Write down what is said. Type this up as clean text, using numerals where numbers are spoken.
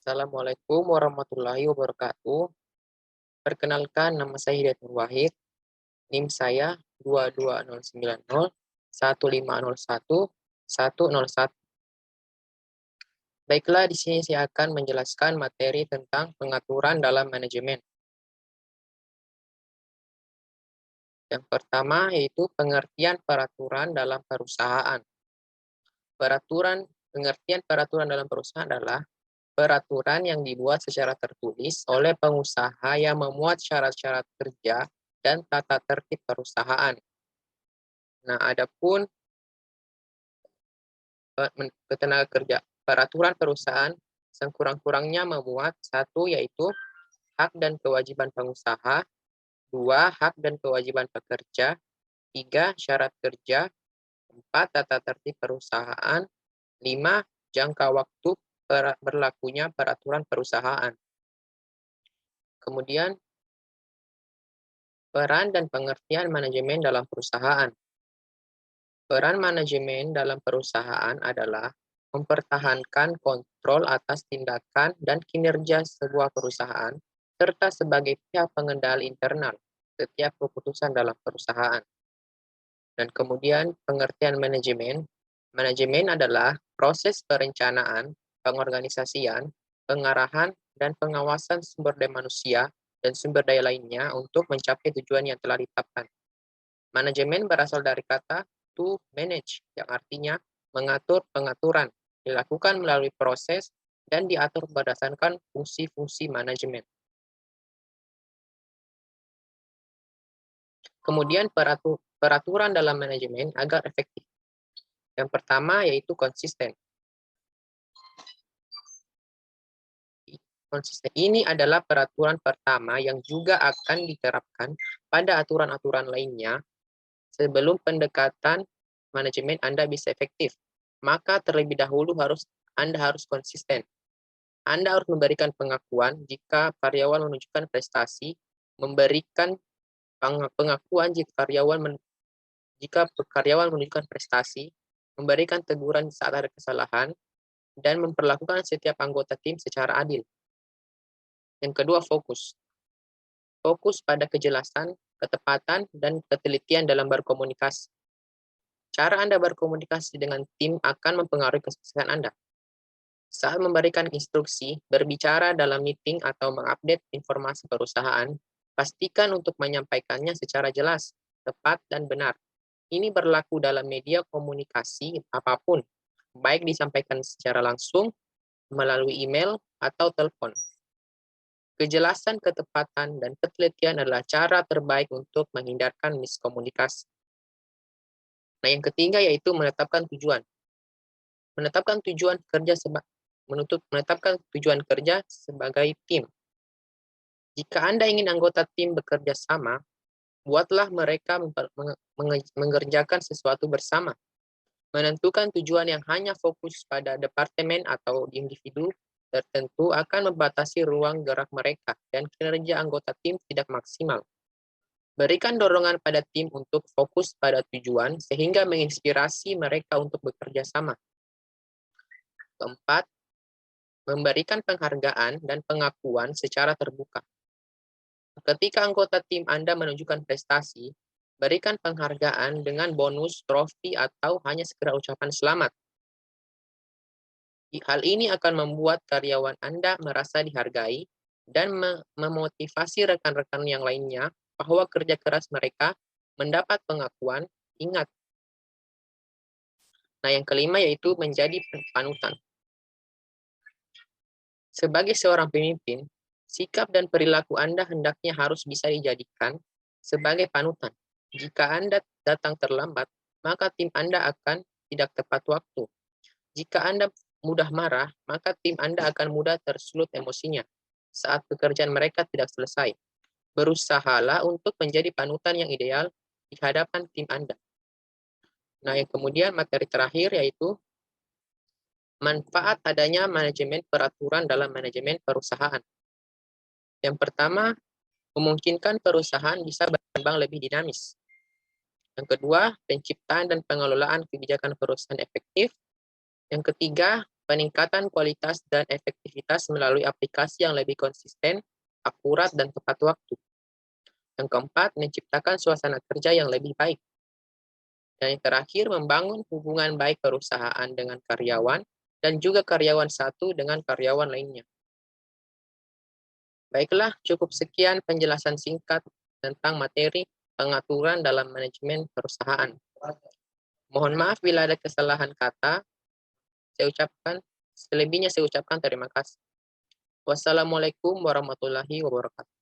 Assalamualaikum warahmatullahi wabarakatuh. Perkenalkan, nama saya Hidayat Nur Wahid. NIM saya 220901501 101. Baiklah, di sini saya akan menjelaskan materi tentang pengaturan dalam manajemen. Yang pertama yaitu pengertian peraturan dalam perusahaan. Pengertian peraturan dalam perusahaan adalah peraturan yang dibuat secara tertulis oleh pengusaha yang memuat syarat-syarat kerja dan tata tertib perusahaan. Nah, adapun ketenaga kerja, peraturan perusahaan sekurang-kurangnya memuat satu yaitu hak dan kewajiban pengusaha, dua hak dan kewajiban pekerja, tiga syarat kerja, empat tata tertib perusahaan, lima jangka waktu berlakunya peraturan perusahaan. Kemudian peran dan pengertian manajemen dalam perusahaan. Peran manajemen dalam perusahaan adalah mempertahankan kontrol atas tindakan dan kinerja sebuah perusahaan, serta sebagai pihak pengendali internal setiap keputusan dalam perusahaan. Dan kemudian pengertian manajemen. Manajemen adalah proses perencanaan, pengorganisasian, pengarahan, dan pengawasan sumber daya manusia dan sumber daya lainnya untuk mencapai tujuan yang telah ditetapkan. Manajemen berasal dari kata to manage, yang artinya mengatur pengaturan, dilakukan melalui proses, dan diatur berdasarkan fungsi-fungsi manajemen. Kemudian peraturan dalam manajemen agar efektif. Yang pertama yaitu konsisten. Konsisten ini adalah peraturan pertama yang juga akan diterapkan pada aturan-aturan lainnya sebelum pendekatan manajemen Anda bisa efektif. Maka terlebih dahulu Anda harus konsisten. Anda harus memberikan pengakuan jika karyawan menunjukkan prestasi, memberikan pengakuan jika karyawan menunjukkan prestasi, memberikan teguran saat ada kesalahan, dan memperlakukan setiap anggota tim secara adil. Yang kedua, fokus. Fokus pada kejelasan, ketepatan, dan ketelitian dalam berkomunikasi. Cara Anda berkomunikasi dengan tim akan mempengaruhi kesuksesan Anda. Saat memberikan instruksi, berbicara dalam meeting atau mengupdate informasi perusahaan, pastikan untuk menyampaikannya secara jelas, tepat, dan benar. Ini berlaku dalam media komunikasi apapun, baik disampaikan secara langsung, melalui email, atau telepon. Kejelasan, ketepatan, dan ketelitian adalah cara terbaik untuk menghindarkan miskomunikasi. Nah, yang ketiga yaitu menetapkan tujuan. Menetapkan tujuan kerja sebagai tim. Jika Anda ingin anggota tim bekerja sama, buatlah mereka mengerjakan sesuatu bersama. Menentukan tujuan yang hanya fokus pada departemen atau individu tertentu akan membatasi ruang gerak mereka dan kinerja anggota tim tidak maksimal. Berikan dorongan pada tim untuk fokus pada tujuan sehingga menginspirasi mereka untuk bekerja sama. Keempat, memberikan penghargaan dan pengakuan secara terbuka. Ketika anggota tim Anda menunjukkan prestasi, berikan penghargaan dengan bonus, trofi, atau hanya sekedar ucapan selamat. Hal ini akan membuat karyawan Anda merasa dihargai dan memotivasi rekan-rekan yang lainnya bahwa kerja keras mereka mendapat pengakuan. Ingat. Nah, yang kelima yaitu menjadi panutan. Sebagai seorang pemimpin, sikap dan perilaku Anda hendaknya harus bisa dijadikan sebagai panutan. Jika Anda datang terlambat, maka tim Anda akan tidak tepat waktu. Jika Anda mudah marah, maka tim Anda akan mudah tersulut emosinya saat pekerjaan mereka tidak selesai. Berusahalah untuk menjadi panutan yang ideal di hadapan tim Anda. Nah, yang kemudian materi terakhir yaitu manfaat adanya manajemen peraturan dalam manajemen perusahaan. Yang pertama, memungkinkan perusahaan bisa berkembang lebih dinamis. Yang kedua, penciptaan dan pengelolaan kebijakan perusahaan efektif. Yang ketiga, peningkatan kualitas dan efektivitas melalui aplikasi yang lebih konsisten, akurat, dan tepat waktu. Yang keempat, menciptakan suasana kerja yang lebih baik. Dan yang terakhir, membangun hubungan baik perusahaan dengan karyawan dan juga karyawan satu dengan karyawan lainnya. Baiklah, cukup sekian penjelasan singkat tentang materi pengaturan dalam manajemen perusahaan. Mohon maaf bila ada kesalahan kata. Selebihnya saya ucapkan terima kasih. Wassalamualaikum warahmatullahi wabarakatuh.